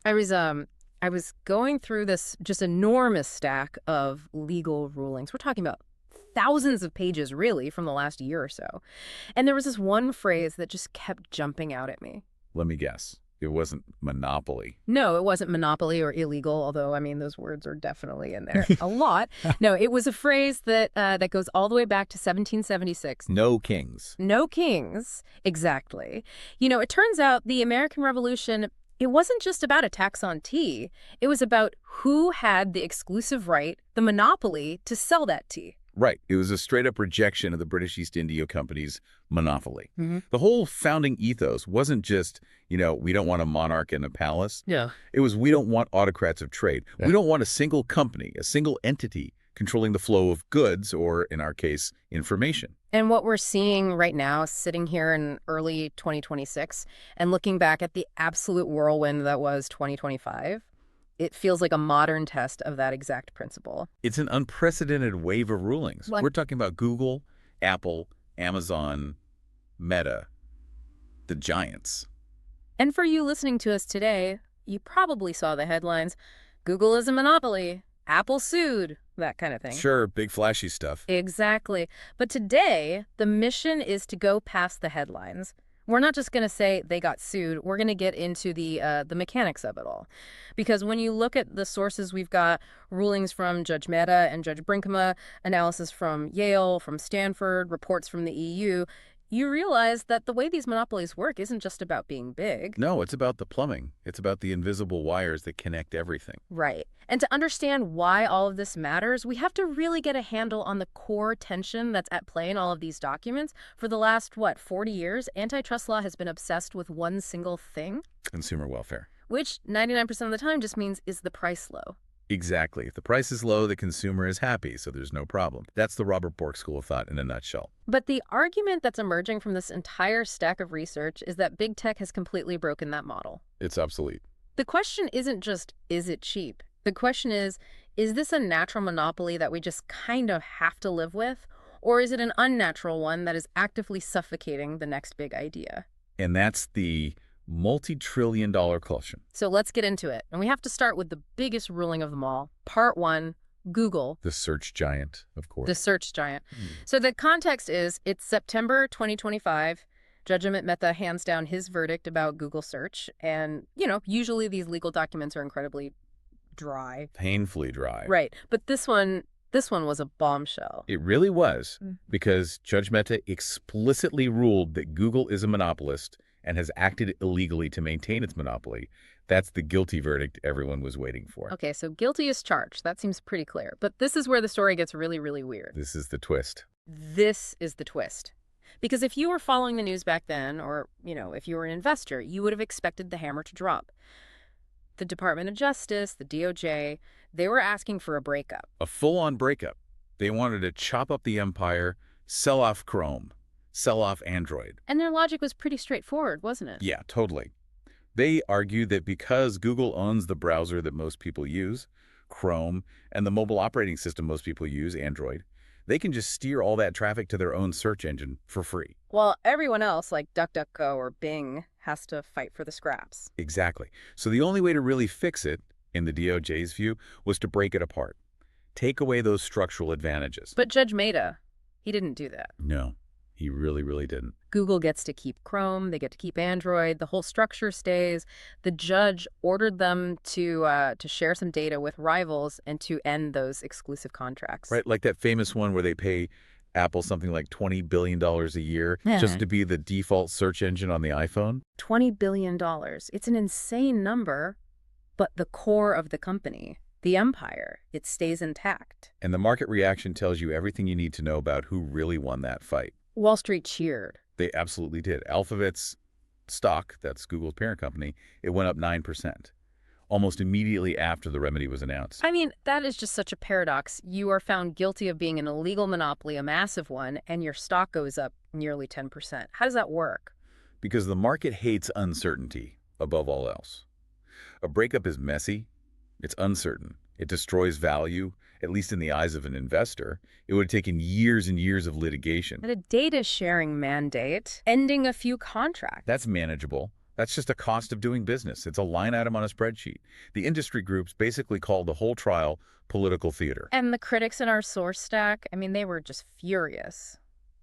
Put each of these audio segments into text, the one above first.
I was going through this just enormous stack of legal rulings. We're talking about thousands of pages, really, from the last year or so. And there was this one phrase that just kept jumping out at me. Let me guess. It wasn't monopoly. No, it wasn't monopoly or illegal, although, I mean, those words are definitely in there a lot. No, it was a phrase that goes all the way back to 1776. No kings. No kings, exactly. You know, it turns out the American Revolution, it wasn't just about a tax on tea. It was about who had the exclusive right, the monopoly, to sell that tea. Right. It was a straight-up rejection of the British East India Company's monopoly. Mm-hmm. The whole founding ethos wasn't just, we don't want a monarch in a palace. Yeah. It was, we don't want autocrats of trade. Yeah. We don't want a single company, a single entity controlling the flow of goods or, in our case, information. And what we're seeing right now, sitting here in early 2026 and looking back at the absolute whirlwind that was 2025, it feels like a modern test of that exact principle. It's an unprecedented wave of rulings. What? We're talking about Google, Apple, Amazon, Meta, the giants. And for you listening to us today, you probably saw the headlines, Google is a monopoly, Apple sued, that kind of thing. Sure, big flashy stuff. Exactly. But today, the mission is to go past the headlines. We're not just going to say they got sued. We're going to get into the mechanics of it all. Because when you look at the sources, we've got rulings from Judge Mehta and Judge Brinkema, analysis from Yale, from Stanford, reports from the EU, you realize that the way these monopolies work isn't just about being big. No, it's about the plumbing. It's about the invisible wires that connect everything. Right. And to understand why all of this matters, we have to really get a handle on the core tension that's at play in all of these documents. For the last, 40 years, antitrust law has been obsessed with one single thing. Consumer welfare. Which 99% of the time just means, is the price low? Exactly. If the price is low, the consumer is happy, so there's no problem. That's the Robert Bork School of Thought in a nutshell. But the argument that's emerging from this entire stack of research is that big tech has completely broken that model. It's obsolete. The question isn't just, is it cheap? The question is this a natural monopoly that we just kind of have to live with? Or is it an unnatural one that is actively suffocating the next big idea? And that's the multi-trillion-dollar question. So let's get into it. And we have to start with the biggest ruling of them all. Part 1, Google. The search giant, of course. The search giant. So the context is, it's September 2025. Judge Amit Mehta hands down his verdict about Google search. And, usually these legal documents are incredibly dry. Painfully dry. Right. But this one was a bombshell. It really was, because Judge Mehta explicitly ruled that Google is a monopolist and has acted illegally to maintain its monopoly. That's the guilty verdict everyone was waiting for. Okay, so guilty as charged. That seems pretty clear. But this is where the story gets really, really weird. This is the twist. This is the twist. Because if you were following the news back then, or, if you were an investor, you would have expected the hammer to drop. The Department of Justice, the DOJ, they were asking for a breakup. A full-on breakup. They wanted to chop up the empire, sell off Chrome, sell off Android. And their logic was pretty straightforward, wasn't it? Yeah, totally. They argued that because Google owns the browser that most people use, Chrome, and the mobile operating system most people use, Android, they can just steer all that traffic to their own search engine for free. While everyone else, like DuckDuckGo or Bing, has to fight for the scraps. Exactly. So the only way to really fix it, in the DOJ's view, was to break it apart. Take away those structural advantages. But Judge Mehta, he didn't do that. No, he really, really didn't. Google gets to keep Chrome, they get to keep Android, the whole structure stays. The judge ordered them to share some data with rivals and to end those exclusive contracts. Right, like that famous one where they pay Apple something like $20 billion a year just to be the default search engine on the iPhone. $20 billion. It's an insane number, but the core of the company, the empire, it stays intact. And the market reaction tells you everything you need to know about who really won that fight. Wall Street cheered. They absolutely did. Alphabet's stock, that's Google's parent company, it went up 9%, almost immediately after the remedy was announced. I mean, that is just such a paradox. You are found guilty of being an illegal monopoly, a massive one, and your stock goes up nearly 10%. How does that work? Because the market hates uncertainty above all else. A breakup is messy. It's uncertain. It destroys value, at least in the eyes of an investor. It would have taken years and years of litigation. But a data sharing mandate, ending a few contracts. That's manageable. That's just a cost of doing business. It's a line item on a spreadsheet. The industry groups basically called the whole trial political theater. And the critics in our source stack, I mean, they were just furious.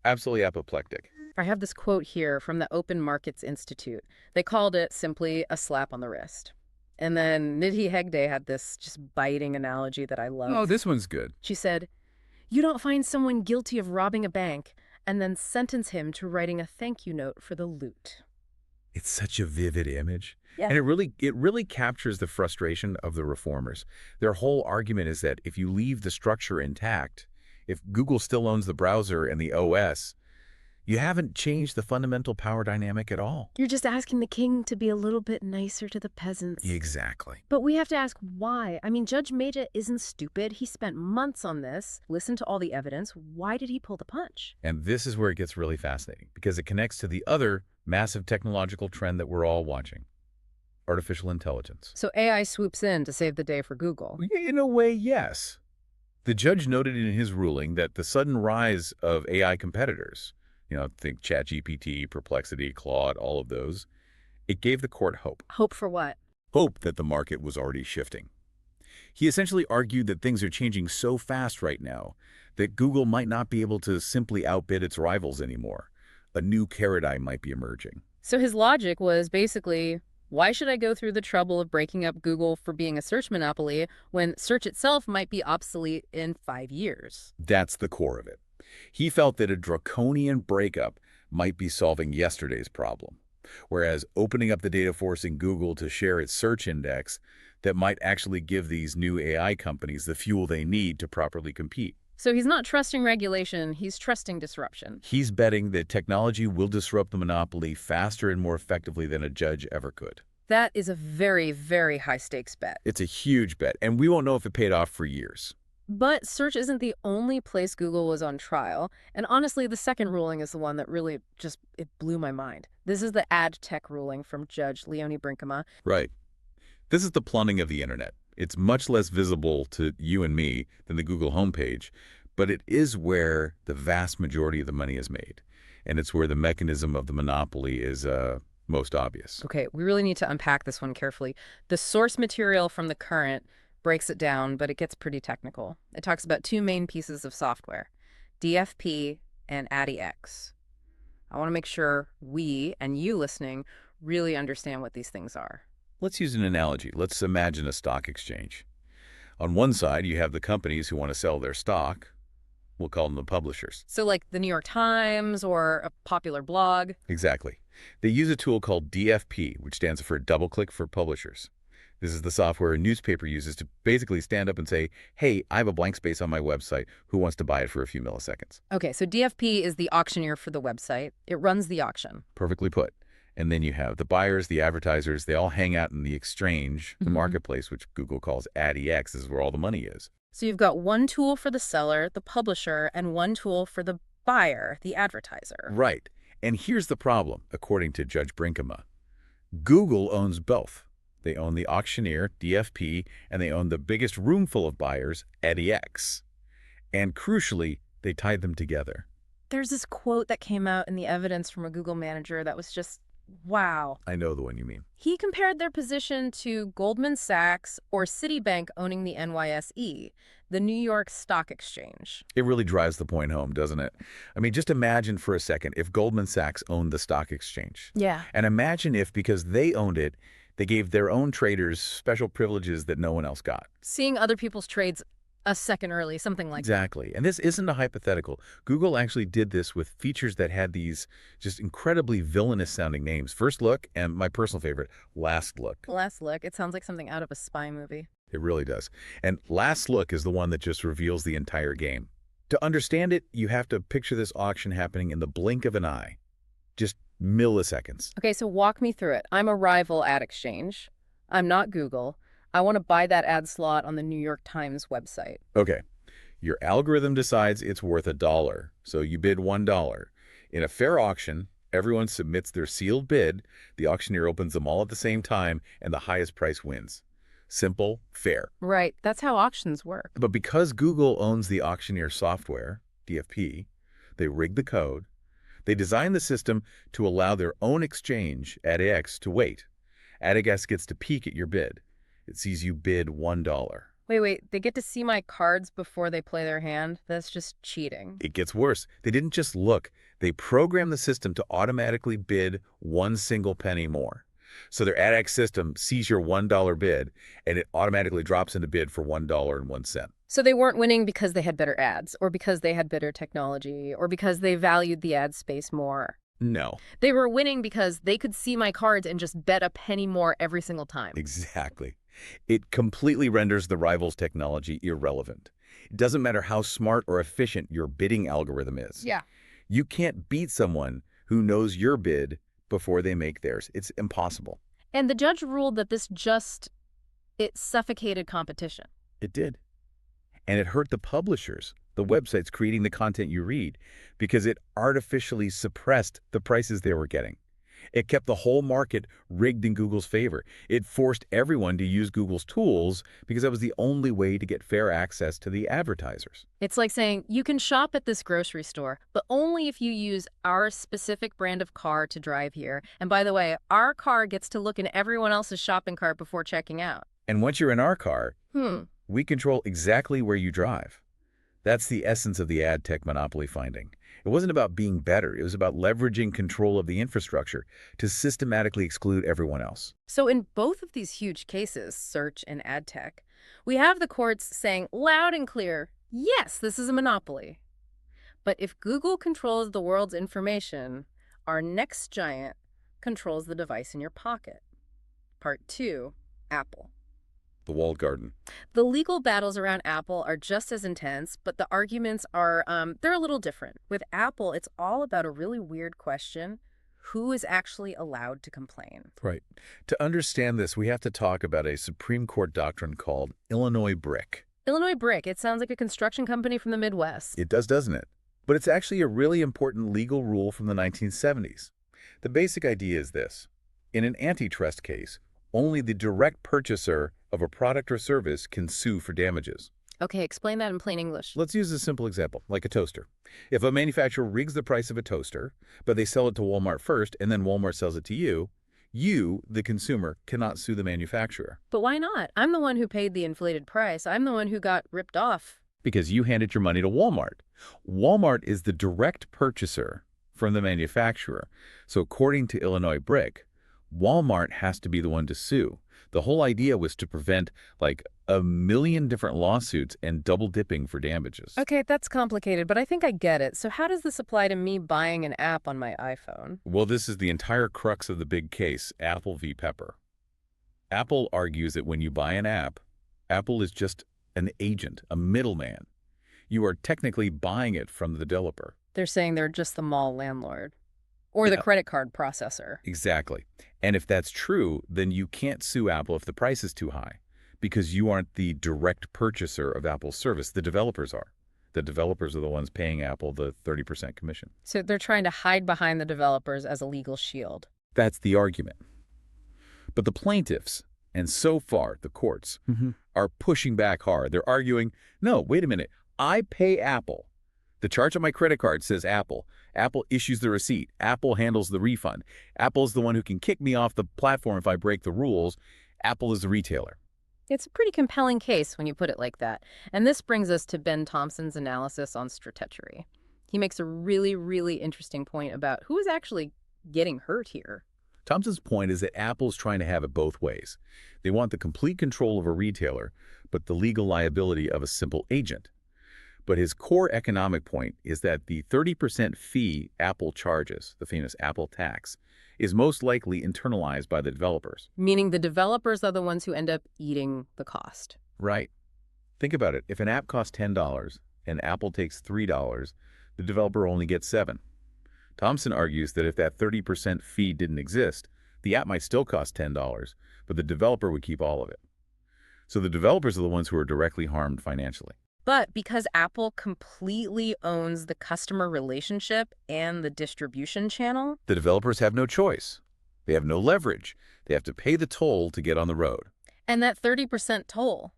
Absolutely apoplectic. I have this quote here from the Open Markets Institute. They called it simply a slap on the wrist. And then Nidhi Hegde had this just biting analogy that I love. Oh, this one's good. She said, "You don't find someone guilty of robbing a bank and then sentence him to writing a thank you note for the loot." It's such a vivid image. Yeah. And it really captures the frustration of the reformers. Their whole argument is that if you leave the structure intact, if Google still owns the browser and the OS, you haven't changed the fundamental power dynamic at all. You're just asking the king to be a little bit nicer to the peasants. Exactly. But we have to ask why. I mean, Judge Mehta isn't stupid. He spent months on this, listened to all the evidence. Why did he pull the punch? And this is where it gets really fascinating, because it connects to the other massive technological trend that we're all watching: artificial intelligence. So AI swoops in to save the day for Google. In a way, yes. The judge noted in his ruling that the sudden rise of AI competitors, think ChatGPT, Perplexity, Claude, all of those, it gave the court hope. Hope for what? Hope that the market was already shifting. He essentially argued that things are changing so fast right now that Google might not be able to simply outbid its rivals anymore. A new paradigm might be emerging. So his logic was basically, why should I go through the trouble of breaking up Google for being a search monopoly when search itself might be obsolete in 5 years? That's the core of it. He felt that a draconian breakup might be solving yesterday's problem, whereas opening up the data forcing Google to share its search index that might actually give these new AI companies the fuel they need to properly compete. So he's not trusting regulation, he's trusting disruption. He's betting that technology will disrupt the monopoly faster and more effectively than a judge ever could. That is a very, very high-stakes bet. It's a huge bet, and we won't know if it paid off for years. But search isn't the only place Google was on trial. And honestly, the second ruling is the one that really it blew my mind. This is the ad tech ruling from Judge Leonie Brinkema. Right. This is the plumbing of the internet. It's much less visible to you and me than the Google homepage, but it is where the vast majority of the money is made. And it's where the mechanism of the monopoly is most obvious. Okay, we really need to unpack this one carefully. The source material from The Current breaks it down, but it gets pretty technical. It talks about two main pieces of software, DFP and ADIX. I want to make sure we and you listening really understand what these things are. Let's use an analogy. Let's imagine a stock exchange. On one side, you have the companies who want to sell their stock. We'll call them the publishers. So like the New York Times or a popular blog? Exactly. They use a tool called DFP, which stands for DoubleClick for Publishers. This is the software a newspaper uses to basically stand up and say, hey, I have a blank space on my website. Who wants to buy it for a few milliseconds? Okay, so DFP is the auctioneer for the website. It runs the auction. Perfectly put. And then you have the buyers, the advertisers. They all hang out in the exchange, the marketplace, which Google calls ADX. This is where all the money is. So you've got one tool for the seller, the publisher, and one tool for the buyer, the advertiser. Right. And here's the problem, according to Judge Brinkema. Google owns both. They own the auctioneer, DFP, and they own the biggest roomful of buyers, ADX. And crucially, they tied them together. There's this quote that came out in the evidence from a Google manager that was just, wow. I know the one you mean. He compared their position to Goldman Sachs or Citibank owning the NYSE, the New York Stock Exchange. It really drives the point home, doesn't it? I mean, just imagine for a second if Goldman Sachs owned the stock exchange. Yeah. And imagine if, because they owned it, they gave their own traders special privileges that no one else got. Seeing other people's trades a second early, something like that. Exactly. And this isn't a hypothetical. Google actually did this with features that had these just incredibly villainous sounding names. First Look, and my personal favorite, Last Look. Last Look. It sounds like something out of a spy movie. It really does. And Last Look is the one that just reveals the entire game. To understand it, you have to picture this auction happening in the blink of an eye. Just milliseconds. Okay, so walk me through it. I'm a rival ad exchange. I'm not Google. I want to buy that ad slot on the New York Times website. Okay. Your algorithm decides it's worth $1, so you bid $1. In a fair auction, everyone submits their sealed bid, the auctioneer opens them all at the same time, and the highest price wins. Simple, fair. Right, that's how auctions work. But because Google owns the auctioneer software, DFP, they rig the code. They designed the system to allow their own exchange, AdX, to wait. AdX gets to peek at your bid. It sees you bid $1. Wait, they get to see my cards before they play their hand? That's just cheating. It gets worse. They didn't just look. They programmed the system to automatically bid one single penny more. So their AdX system sees your $1 bid, and it automatically drops into bid for $1.01. So they weren't winning because they had better ads, or because they had better technology, or because they valued the ad space more. No. They were winning because they could see my cards and just bet a penny more every single time. Exactly. It completely renders the rival's technology irrelevant. It doesn't matter how smart or efficient your bidding algorithm is. Yeah. You can't beat someone who knows your bid before they make theirs. It's impossible. And the judge ruled that it suffocated competition. It did. And it hurt the publishers, the websites creating the content you read, because it artificially suppressed the prices they were getting. It kept the whole market rigged in Google's favor. It forced everyone to use Google's tools because that was the only way to get fair access to the advertisers. It's like saying, you can shop at this grocery store, but only if you use our specific brand of car to drive here. And by the way, our car gets to look in everyone else's shopping cart before checking out. And once you're in our car, we control exactly where you drive. That's the essence of the ad tech monopoly finding. It wasn't about being better. It was about leveraging control of the infrastructure to systematically exclude everyone else. So in both of these huge cases, search and ad tech, we have the courts saying loud and clear, yes, this is a monopoly. But if Google controls the world's information, our next giant controls the device in your pocket. Part 2, Apple. The walled garden. The legal battles around Apple are just as intense, but the arguments are, they're a little different. With Apple, it's all about a really weird question. Who is actually allowed to complain? Right. To understand this, we have to talk about a Supreme Court doctrine called Illinois Brick. Illinois Brick, it sounds like a construction company from the Midwest. It does, doesn't it? But it's actually a really important legal rule from the 1970s. The basic idea is this. In an antitrust case, only the direct purchaser of a product or service can sue for damages. Okay, explain that in plain English. Let's use a simple example, like a toaster. If a manufacturer rigs the price of a toaster, but they sell it to Walmart first, and then Walmart sells it to you, the consumer, cannot sue the manufacturer. But why not? I'm the one who paid the inflated price. I'm the one who got ripped off. Because you handed your money to Walmart. Walmart is the direct purchaser from the manufacturer. So according to Illinois Brick, Walmart has to be the one to sue. The whole idea was to prevent like 1 million different lawsuits and double dipping for damages. Okay, that's complicated, but I think I get it. So how does this apply to me buying an app on my iPhone? Well, this is the entire crux of the big case, Apple v. Pepper. Apple argues that when you buy an app, Apple is just an agent, a middleman. You are technically buying it from the developer. They're saying they're just the mall landlord. Or the credit card processor. Exactly. And if that's true, then you can't sue Apple if the price is too high, because you aren't the direct purchaser of Apple's service. The developers are. The developers are the ones paying Apple the 30% commission. So they're trying to hide behind the developers as a legal shield. That's the argument. But the plaintiffs, and so far the courts, are pushing back hard. They're arguing, no, wait a minute. I pay Apple. The charge on my credit card says Apple. Apple issues the receipt. Apple handles the refund. Apple is the one who can kick me off the platform if I break the rules. Apple is the retailer. It's a pretty compelling case when you put it like that. And this brings us to Ben Thompson's analysis on stratechery. He makes a really, really interesting point about who is actually getting hurt here. Thompson's point is that Apple's trying to have it both ways. They want the complete control of a retailer, but the legal liability of a simple agent. But his core economic point is that the 30% fee Apple charges, the famous Apple tax, is most likely internalized by the developers. Meaning the developers are the ones who end up eating the cost. Right. Think about it. If an app costs $10 and Apple takes $3, the developer only gets $7. Thompson argues that if that 30% fee didn't exist, the app might still cost $10, but the developer would keep all of it. So the developers are the ones who are directly harmed financially. But because Apple completely owns the customer relationship and the distribution channel, the developers have no choice. They have no leverage. They have to pay the toll to get on the road. And that 30% toll,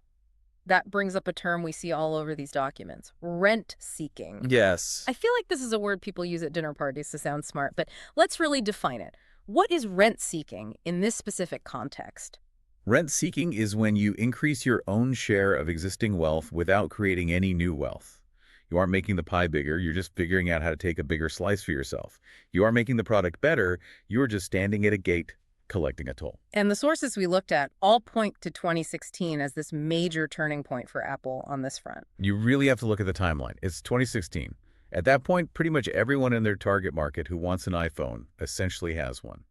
That brings up a term we see all over these documents, rent seeking. Yes. I feel like this is a word people use at dinner parties to sound smart, but let's really define it. What is rent seeking in this specific context? Rent seeking is when you increase your own share of existing wealth without creating any new wealth. You aren't making the pie bigger, you're just figuring out how to take a bigger slice for yourself. You are making the product better, you're just standing at a gate collecting a toll. And the sources we looked at all point to 2016 as this major turning point for Apple on this front. You really have to look at the timeline. It's 2016. At that point, pretty much everyone in their target market who wants an iPhone essentially has one.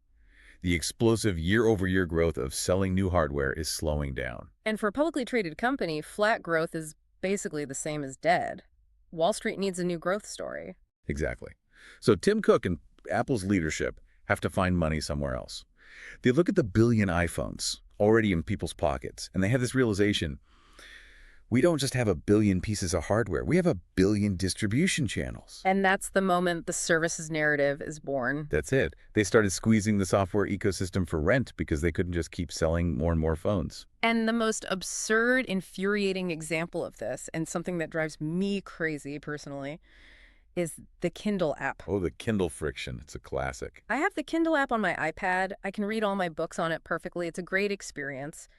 The explosive year-over-year growth of selling new hardware is slowing down. And for a publicly traded company, flat growth is basically the same as dead. Wall Street needs a new growth story. Exactly. So Tim Cook and Apple's leadership have to find money somewhere else. They look at the billion iPhones already in people's pockets, and they have this realization, we don't just have a billion pieces of hardware, we have a billion distribution channels. And that's the moment the services narrative is born. That's it. They started squeezing the software ecosystem for rent because they couldn't just keep selling more and more phones. And the most absurd, infuriating example of this, and something that drives me crazy personally, is the Kindle app. Oh, the Kindle friction. It's a classic. I have the Kindle app on my iPad. I can read all my books on it perfectly. It's a great experience.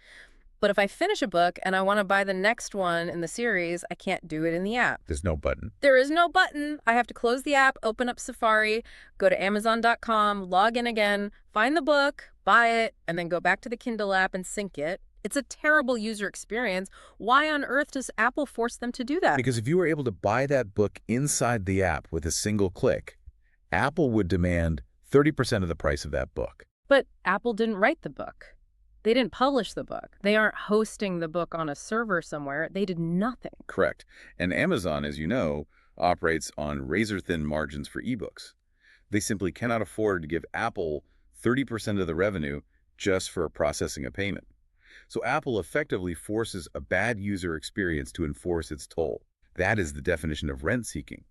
But if I finish a book and I want to buy the next one in the series, I can't do it in the app. There's no button. There is no button. I have to close the app, open up Safari, go to Amazon.com, log in again, find the book, buy it, and then go back to the Kindle app and sync it. It's a terrible user experience. Why on earth does Apple force them to do that? Because if you were able to buy that book inside the app with a single click, Apple would demand 30% of the price of that book. But Apple didn't write the book. They didn't publish the book. They aren't hosting the book on a server somewhere. They did nothing. Correct. And Amazon, as you know, operates on razor-thin margins for ebooks. They simply cannot afford to give Apple 30% of the revenue just for processing a payment. So Apple effectively forces a bad user experience to enforce its toll. That is the definition of rent-seeking.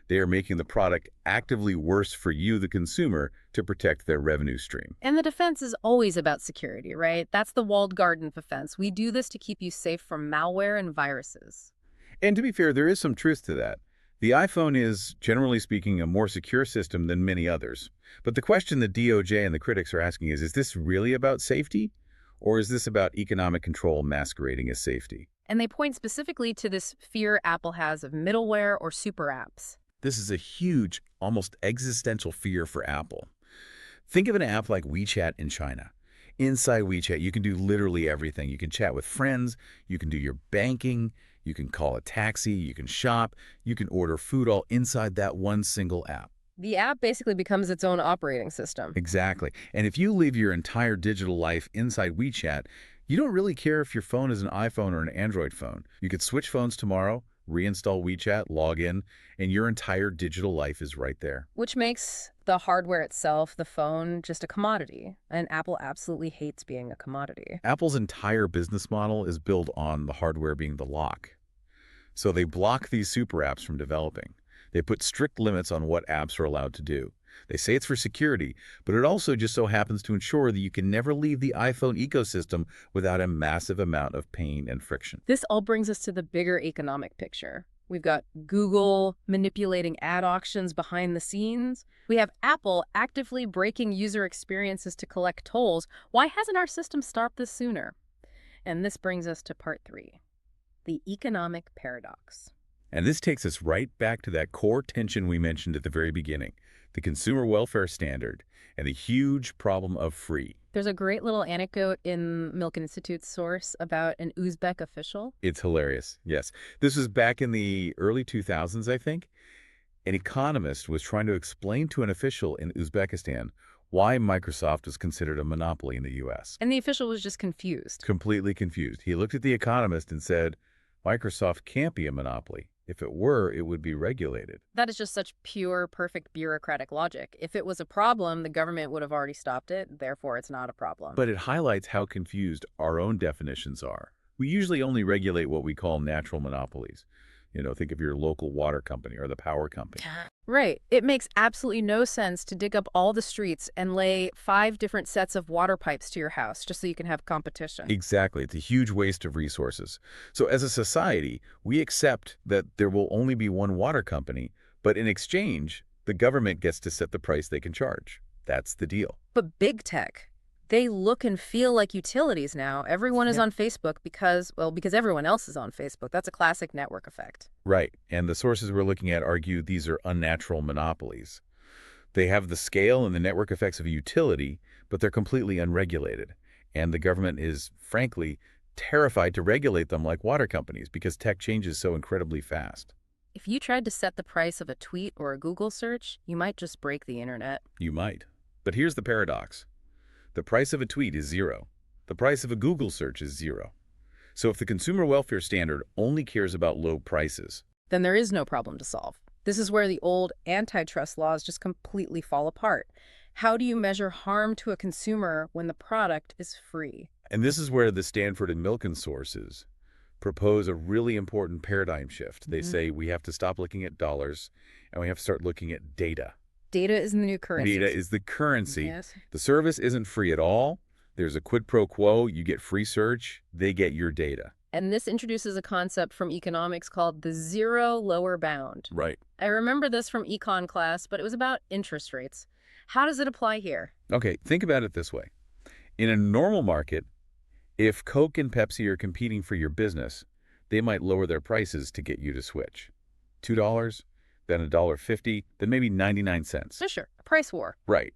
They are making the product actively worse for you, the consumer, to protect their revenue stream. And the defense is always about security, right? That's the walled garden defense. We do this to keep you safe from malware and viruses. And to be fair, there is some truth to that. The iPhone is, generally speaking, a more secure system than many others. But the question the DOJ and the critics are asking is this really about safety? Or is this about economic control masquerading as safety? And they point specifically to this fear Apple has of middleware or super apps. This is a huge, almost existential fear for Apple. Think of an app like WeChat in China. Inside WeChat, you can do literally everything. You can chat with friends, you can do your banking, you can call a taxi, you can shop, you can order food all inside that one single app. The app basically becomes its own operating system. Exactly. And if you live your entire digital life inside WeChat, you don't really care if your phone is an iPhone or an Android phone. You could switch phones tomorrow, reinstall WeChat, log in, and your entire digital life is right there. Which makes the hardware itself, the phone, just a commodity. And Apple absolutely hates being a commodity. Apple's entire business model is built on the hardware being the lock. So they block these super apps from developing. They put strict limits on what apps are allowed to do. They say it's for security, but it also just so happens to ensure that you can never leave the iPhone ecosystem without a massive amount of pain and friction. This all brings us to the bigger economic picture. We've got Google manipulating ad auctions behind the scenes. We have Apple actively breaking user experiences to collect tolls. Why hasn't our system stopped this sooner? And this brings us to part 3, the economic paradox. And this takes us right back to that core tension we mentioned at the very beginning, the consumer welfare standard and the huge problem of free. There's a great little anecdote in Milken Institute's source about an Uzbek official. It's hilarious, yes. This was back in the early 2000s, I think. An economist was trying to explain to an official in Uzbekistan why Microsoft was considered a monopoly in the U.S. And the official was just confused. Completely confused. He looked at the economist and said, Microsoft can't be a monopoly. If it were, it would be regulated. That is just such pure, perfect bureaucratic logic. If it was a problem, the government would have already stopped it. Therefore, it's not a problem. But it highlights how confused our own definitions are. We usually only regulate what we call natural monopolies. Think of your local water company or the power company. Right. It makes absolutely no sense to dig up all the streets and lay 5 different sets of water pipes to your house just so you can have competition. Exactly. It's a huge waste of resources. So as a society, we accept that there will only be one water company, but in exchange, the government gets to set the price they can charge. That's the deal. But big tech, they look and feel like utilities now. Everyone is Yeah. on Facebook because everyone else is on Facebook. That's a classic network effect. Right. And the sources we're looking at argue these are unnatural monopolies. They have the scale and the network effects of a utility, but they're completely unregulated. And the government is, frankly, terrified to regulate them like water companies because tech changes so incredibly fast. If you tried to set the price of a tweet or a Google search, you might just break the internet. You might. But here's the paradox. The price of a tweet is zero. The price of a Google search is zero. So if the consumer welfare standard only cares about low prices, Then there is no problem to solve. This is where the old antitrust laws just completely fall apart. How do you measure harm to a consumer when the product is free? and this is where the Stanford and Milken sources propose a really important paradigm shift. They say we have to stop looking at dollars and we have to start looking at data. Data is the new currency. Data is the currency. Yes. The service isn't free at all. There's a quid pro quo. You get free search. They get your data. And this introduces a concept from economics called the zero lower bound. Right. I remember this from econ class, but it was about interest rates. How does it apply here? Okay, think about it this way. In a normal market, if Coke and Pepsi are competing for your business, they might lower their prices to get you to switch. $2, then $1.50, then maybe 99 cents. So sure, a price war. Right.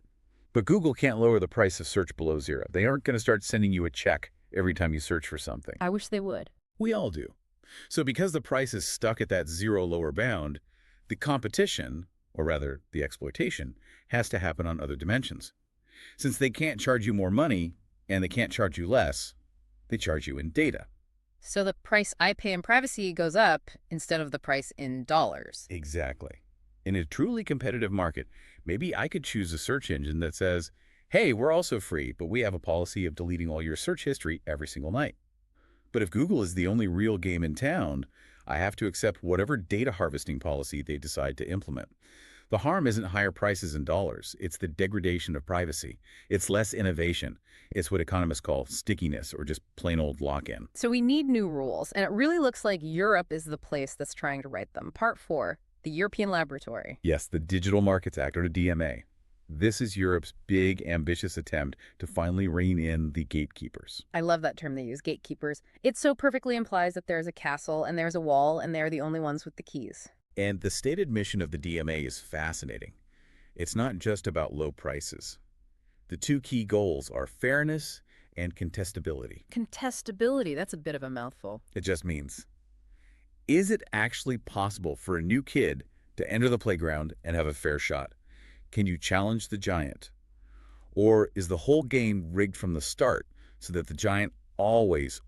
But Google can't lower the price of search below zero. They aren't going to start sending you a check every time you search for something. I wish they would. We all do. So because the price is stuck at that zero lower bound, the competition, or rather the exploitation, has to happen on other dimensions. Since they can't charge you more money and they can't charge you less, they charge you in data. So the price I pay in privacy goes up instead of the price in dollars. Exactly. In a truly competitive market, maybe I could choose a search engine that says, hey, we're also free, but we have a policy of deleting all your search history every single night. But if Google is the only real game in town, I have to accept whatever data harvesting policy they decide to implement. The harm isn't higher prices in dollars. It's the degradation of privacy. It's less innovation. It's what economists call stickiness or just plain old lock-in. So we need new rules, and it really looks like Europe is the place that's trying to write them. Part 4, the European Laboratory. Yes, the Digital Markets Act, or the DMA. This is Europe's big, ambitious attempt to finally rein in the gatekeepers. I love that term they use, gatekeepers. It so perfectly implies that there's a castle and there's a wall and they're the only ones with the keys. And the stated mission of the DMA is fascinating. It's not just about low prices. The two key goals are fairness and contestability. Contestability, that's a bit of a mouthful. It just means, is it actually possible for a new kid to enter the playground and have a fair shot? Can you challenge the giant? Or is the whole game rigged from the start so that the giant always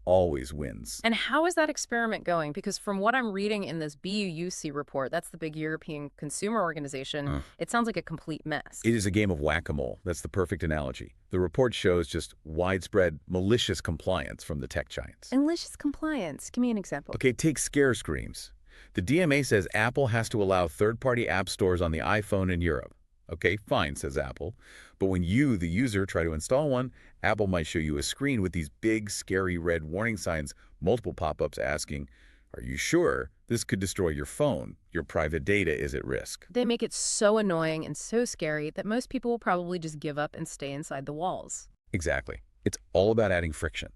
wins? And how is that experiment going? Because from what I'm reading in this BUUC report, that's the big European consumer organization, it sounds like a complete mess. It is a game of whack-a-mole. That's the perfect analogy. The report shows just widespread malicious compliance from the tech giants. Malicious compliance. Give me an example. Okay, take scare screams. The DMA says Apple has to allow third-party app stores on the iPhone in Europe. Okay, fine, says Apple. But when you, the user, try to install one, Apple might show you a screen with these big, scary red warning signs, multiple pop-ups asking, are you sure? This could destroy your phone. Your private data is at risk. They make it so annoying and so scary that most people will probably just give up and stay inside the walls. Exactly. It's all about adding friction.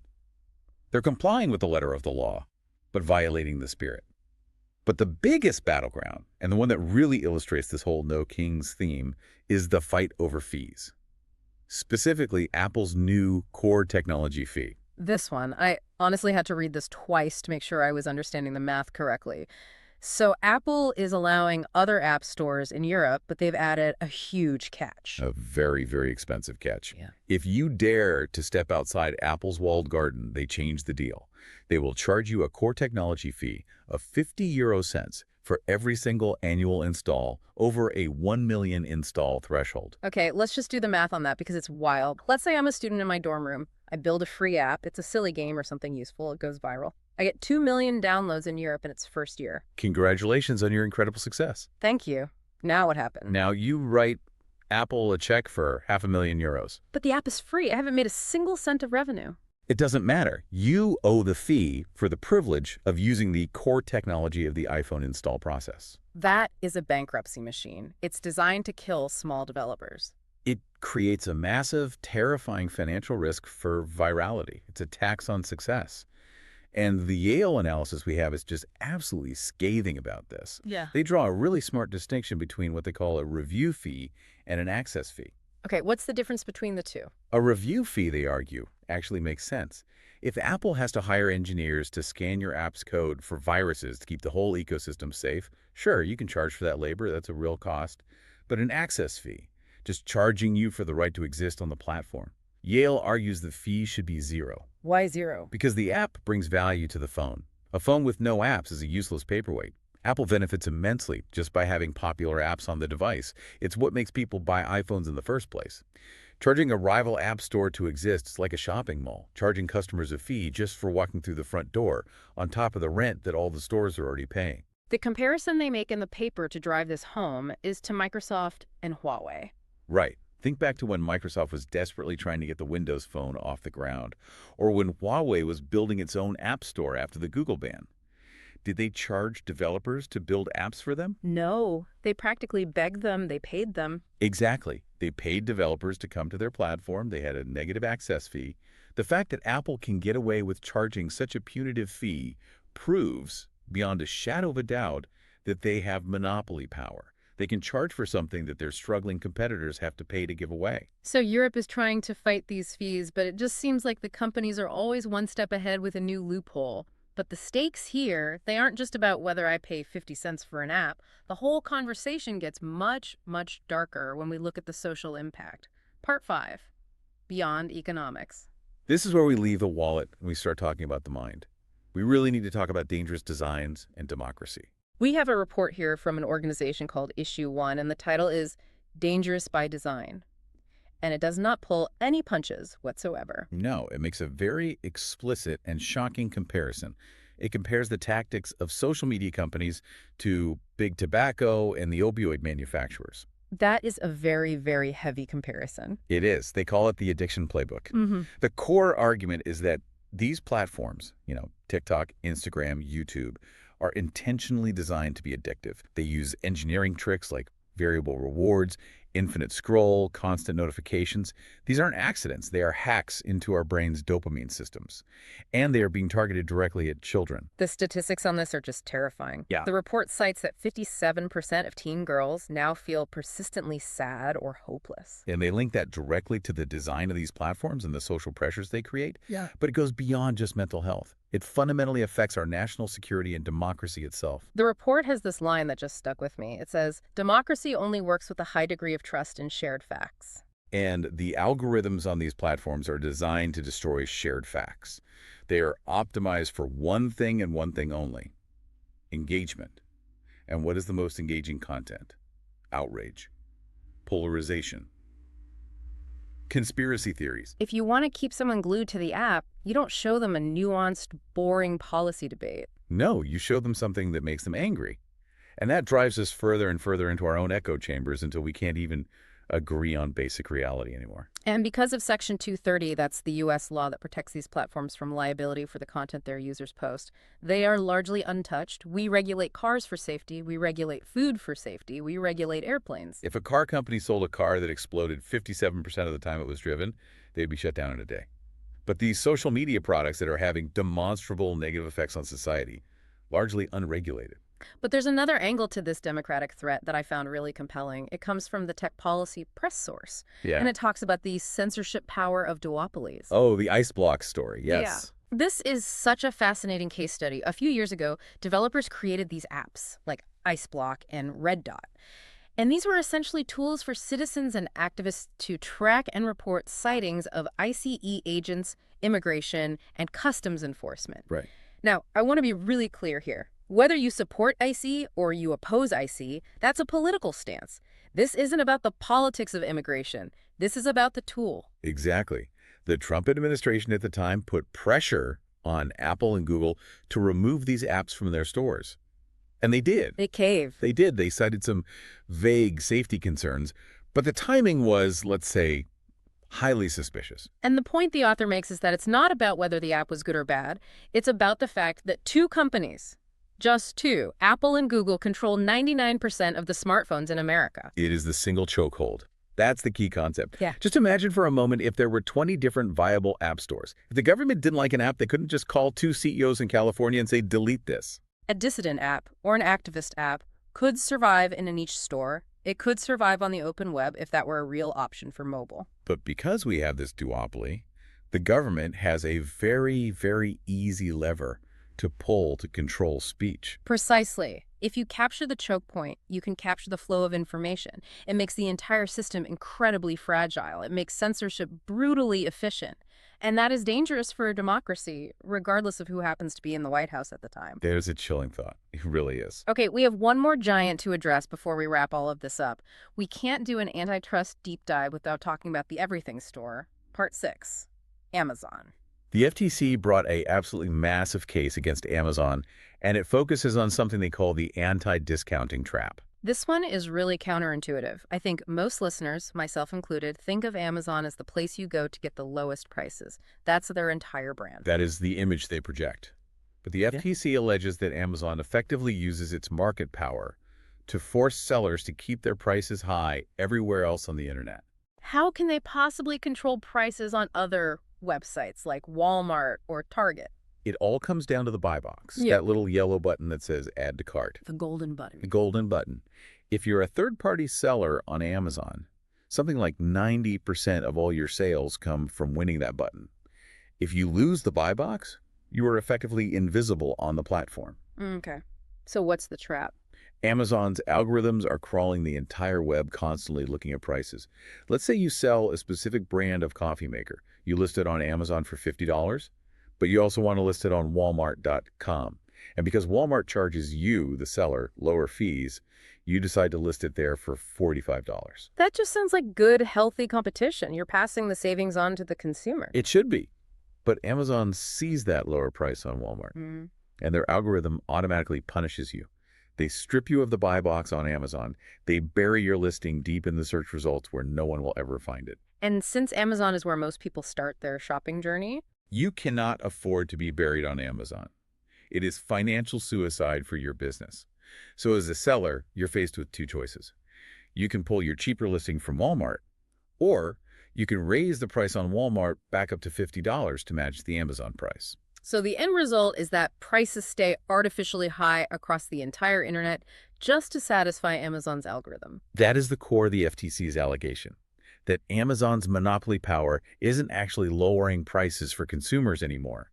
They're complying with the letter of the law, but violating the spirit. But the biggest battleground, and the one that really illustrates this whole no kings theme, is the fight over fees. Specifically, Apple's new core technology fee. This one, I honestly had to read this twice to make sure I was understanding the math correctly. So Apple is allowing other app stores in Europe, but they've added a huge catch. A very, very expensive catch. Yeah. If you dare to step outside Apple's walled garden, they change the deal. They will charge you a core technology fee of 50 euro cents for every single annual install over a 1 million install threshold. Okay, let's just do the math on that because it's wild. Let's say I'm a student in my dorm room. I build a free app. It's a silly game or something useful. It goes viral. I get 2 million downloads in Europe in its first year. Congratulations on your incredible success. Thank you. Now what happened? Now you write Apple a check for €500,000. But the app is free. I haven't made a single cent of revenue. It doesn't matter. You owe the fee for the privilege of using the core technology of the iPhone install process. That is a bankruptcy machine. It's designed to kill small developers. It creates a massive, terrifying financial risk for virality. It's a tax on success. And the Yale analysis we have is just absolutely scathing about this. Yeah. They draw a really smart distinction between what they call a review fee and an access fee. Okay, what's the difference between the two? A review fee, they argue, actually makes sense. If Apple has to hire engineers to scan your app's code for viruses to keep the whole ecosystem safe, sure, you can charge for that labor. That's a real cost. But an access fee, just charging you for the right to exist on the platform. Yale argues the fee should be zero. Why zero? Because the app brings value to the phone. A phone with no apps is a useless paperweight. Apple benefits immensely just by having popular apps on the device. It's what makes people buy iPhones in the first place. Charging a rival app store to exist is like a shopping mall, charging customers a fee just for walking through the front door, on top of the rent that all the stores are already paying. The comparison they make in the paper to drive this home is to Microsoft and Huawei. Right. Think back to when Microsoft was desperately trying to get the Windows Phone off the ground, or when Huawei was building its own app store after the Google ban. Did they charge developers to build apps for them? No, they practically begged them, they paid them. Exactly. They paid developers to come to their platform. They had a negative access fee. The fact that Apple can get away with charging such a punitive fee proves, beyond a shadow of a doubt, that they have monopoly power. They can charge for something that their struggling competitors have to pay to give away. So Europe is trying to fight these fees, but it just seems like the companies are always one step ahead with a new loophole. But the stakes here, they aren't just about whether I pay 50 cents for an app. The whole conversation gets much, much darker when we look at the social impact. Part 5, Beyond Economics. This is where we leave the wallet and we start talking about the mind. We really need to talk about dangerous designs and democracy. We have a report here from an organization called Issue 1, and the title is Dangerous by Design. And it does not pull any punches whatsoever. No, it makes a very explicit and shocking comparison. It compares the tactics of social media companies to big tobacco and the opioid manufacturers. That is a very, very heavy comparison. It is. They call it the addiction playbook. Mm-hmm. The core argument is that these platforms, TikTok, Instagram, YouTube, are intentionally designed to be addictive. They use engineering tricks like variable rewards, infinite scroll, constant notifications. These aren't accidents. They are hacks into our brain's dopamine systems. And they are being targeted directly at children. The statistics on this are just terrifying. Yeah. The report cites that 57% of teen girls now feel persistently sad or hopeless. And they link that directly to the design of these platforms and the social pressures they create. Yeah. But it goes beyond just mental health. It fundamentally affects our national security and democracy itself. The report has this line that just stuck with me. It says, democracy only works with a high degree of trust in shared facts. And the algorithms on these platforms are designed to destroy shared facts. They are optimized for one thing and one thing only: engagement. And what is the most engaging content? Outrage, polarization, conspiracy theories. If you want to keep someone glued to the app, you don't show them a nuanced, boring policy debate. No, you show them something that makes them angry. And that drives us further and further into our own echo chambers until we can't even agree on basic reality anymore. And because of Section 230, that's the U.S. law that protects these platforms from liability for the content their users post, they are largely untouched. We regulate cars for safety. We regulate food for safety. We regulate airplanes. If a car company sold a car that exploded 57% of the time it was driven, they'd be shut down in a day. But these social media products that are having demonstrable negative effects on society, largely unregulated. But there's another angle to this democratic threat that I found really compelling. It comes from the tech policy press source. Yeah. And it talks about the censorship power of duopolies. Oh, the ice block story, yes. Yeah. This is such a fascinating case study. A few years ago, developers created these apps like IceBlock and Red Dot. And these were essentially tools for citizens and activists to track and report sightings of ICE agents, immigration, and customs enforcement. Right. Now, I want to be really clear here. Whether you support ICE or you oppose ICE, that's a political stance. This isn't about the politics of immigration. This is about the tool. Exactly. The Trump administration at the time put pressure on Apple and Google to remove these apps from their stores. And they did. They cave. They did. They cited some vague safety concerns, but the timing was, let's say, highly suspicious. And the point the author makes is that it's not about whether the app was good or bad. It's about the fact that two companies, just two, Apple and Google, control 99% of the smartphones in America. It is the single chokehold. That's the key concept. Yeah. Just imagine for a moment if there were 20 different viable app stores. If the government didn't like an app, they couldn't just call two CEOs in California and say, delete this. A dissident app or an activist app could survive in a niche store. It could survive on the open web if that were a real option for mobile. But because we have this duopoly, the government has a very, very easy lever to pull to control speech. Precisely. If you capture the choke point, you can capture the flow of information. It makes the entire system incredibly fragile. It makes censorship brutally efficient. And that is dangerous for a democracy, regardless of who happens to be in the White House at the time. There's a chilling thought. It really is. Okay, we have one more giant to address before we wrap all of this up. We can't do an antitrust deep dive without talking about the everything store. Part 6, Amazon. The FTC brought a absolutely massive case against Amazon, and it focuses on something they call the anti-discounting trap. This one is really counterintuitive. I think most listeners, myself included, think of Amazon as the place you go to get the lowest prices. That's their entire brand. That is the image they project. But the FTC alleges that Amazon effectively uses its market power to force sellers to keep their prices high everywhere else on the internet. How can they possibly control prices on other websites like Walmart or Target? It all comes down to the buy box, Yeah. that little yellow button that says add to cart. The golden button. The golden button. If you're a third-party seller on Amazon, something like 90% of all your sales come from winning that button. If you lose the buy box, you are effectively invisible on the platform. Okay. So what's the trap? Amazon's algorithms are crawling the entire web, constantly looking at prices. Let's say you sell a specific brand of coffee maker. You list it on Amazon for $50, but you also want to list it on Walmart.com. And because Walmart charges you, the seller, lower fees, you decide to list it there for $45. That just sounds like good, healthy competition. You're passing the savings on to the consumer. It should be. But Amazon sees that lower price on Walmart, and their algorithm automatically punishes you. They strip you of the buy box on Amazon. They bury your listing deep in the search results where no one will ever find it. And since Amazon is where most people start their shopping journey, You cannot afford to be buried on Amazon. It is financial suicide for your business. So as a seller, you're faced with two choices. You can pull your cheaper listing from Walmart, or you can raise the price on Walmart back up to $50 to match the Amazon price. so the end result is that prices stay artificially high across the entire internet just to satisfy Amazon's algorithm. That is the core of the FTC's allegation, that Amazon's monopoly power isn't actually lowering prices for consumers anymore.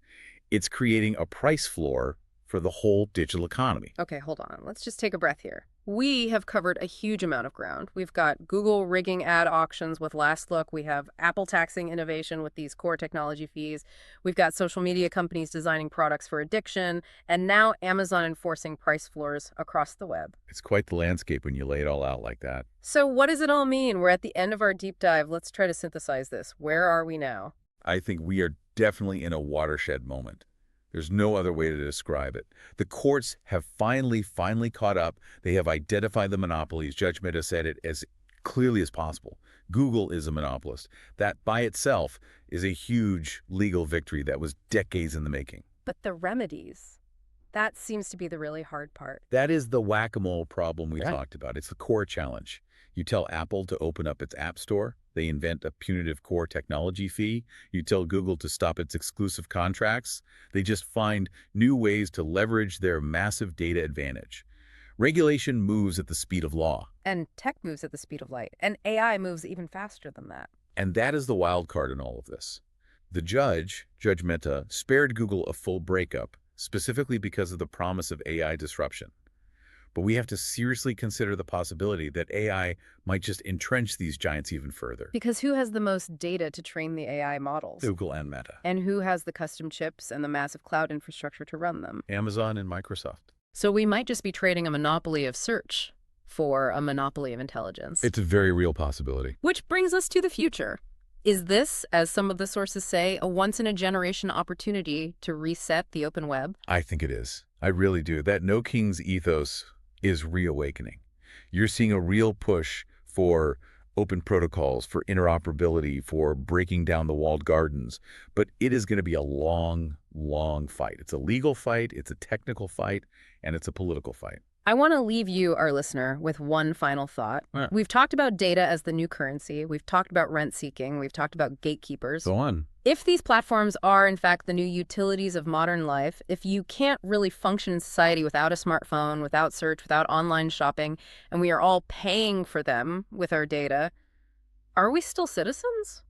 It's creating a price floor for the whole digital economy. Okay, hold on. Let's just take a breath here. We have covered a huge amount of ground. We've got Google rigging ad auctions with Last Look. We have Apple taxing innovation with these core technology fees. We've got social media companies designing products for addiction. And now Amazon enforcing price floors across the web. It's quite the landscape when you lay it all out like that. So what does it all mean? We're at the end of our deep dive. Let's try to synthesize this. Where are we now? I think we are definitely in a watershed moment. There's no other way to describe it. The courts have finally caught up. They have identified the monopolies. Judge Mehta said it as clearly as possible. Google is a monopolist. That by itself is a huge legal victory that was decades in the making. But the remedies, that seems to be the really hard part. That is the whack-a-mole problem we talked about. It's the core challenge. You tell Apple to open up its app store. They invent a punitive core technology fee. You tell Google to stop its exclusive contracts. They just find new ways to leverage their massive data advantage. Regulation moves at the speed of law. And tech moves at the speed of light. And AI moves even faster than that. And that is the wild card in all of this. The judge, Judge Mehta, spared Google a full breakup, specifically because of the promise of AI disruption. But we have to seriously consider the possibility that AI might just entrench these giants even further. Because who has the most data to train the AI models? Google and Meta. And who has the custom chips and the massive cloud infrastructure to run them? Amazon and Microsoft. So we might just be trading a monopoly of search for a monopoly of intelligence. It's a very real possibility. Which brings us to the future. Is this, as some of the sources say, a once-in-a-generation opportunity to reset the open web? I think it is. I really do. That no kings ethos is reawakening. You're seeing a real push for open protocols, for interoperability, for breaking down the walled gardens. But it is going to be a long, long fight. It's a legal fight, it's a technical fight, and it's a political fight. I want to leave you, our listener, with one final thought. Yeah. We've talked about data as the new currency. We've talked about rent seeking. We've talked about gatekeepers. Go on. If these platforms are, in fact, the new utilities of modern life, if you can't really function in society without a smartphone, without search, without online shopping, and we are all paying for them with our data, are we still citizens?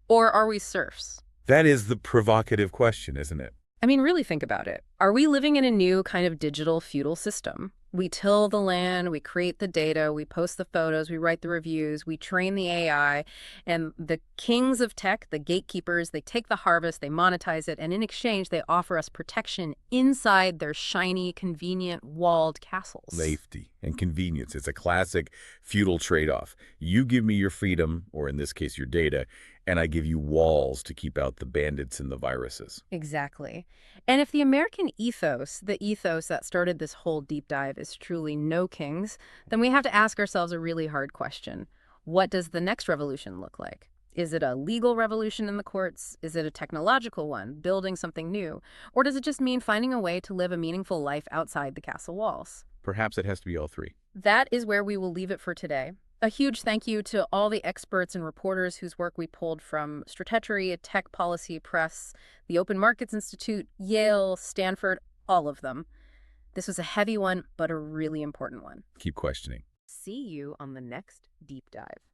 Or are we serfs? That is the provocative question, isn't it? I mean, really think about it. Are we living in a new kind of digital feudal system? We till the land, we create the data, we post the photos, we write the reviews, we train the AI, and the kings of tech, the gatekeepers, they take the harvest, they monetize it, and in exchange, they offer us protection inside their shiny, convenient, walled castles. Safety and convenience. It's a classic feudal trade-off. You give me your freedom, or in this case, your data, and I give you walls to keep out the bandits and the viruses. Exactly. And if the American ethos, the ethos that started this whole deep dive, is truly no kings, then we have to ask ourselves a really hard question. What does the next revolution look like? Is it a legal revolution in the courts? Is it a technological one, building something new? Or does it just mean finding a way to live a meaningful life outside the castle walls? Perhaps it has to be all three. That is where we will leave it for today. A huge thank you to all the experts and reporters whose work we pulled from Stratechery, Tech Policy Press, the Open Markets Institute, Yale, Stanford, all of them. This was a heavy one, but a really important one. Keep questioning. See you on the next deep dive.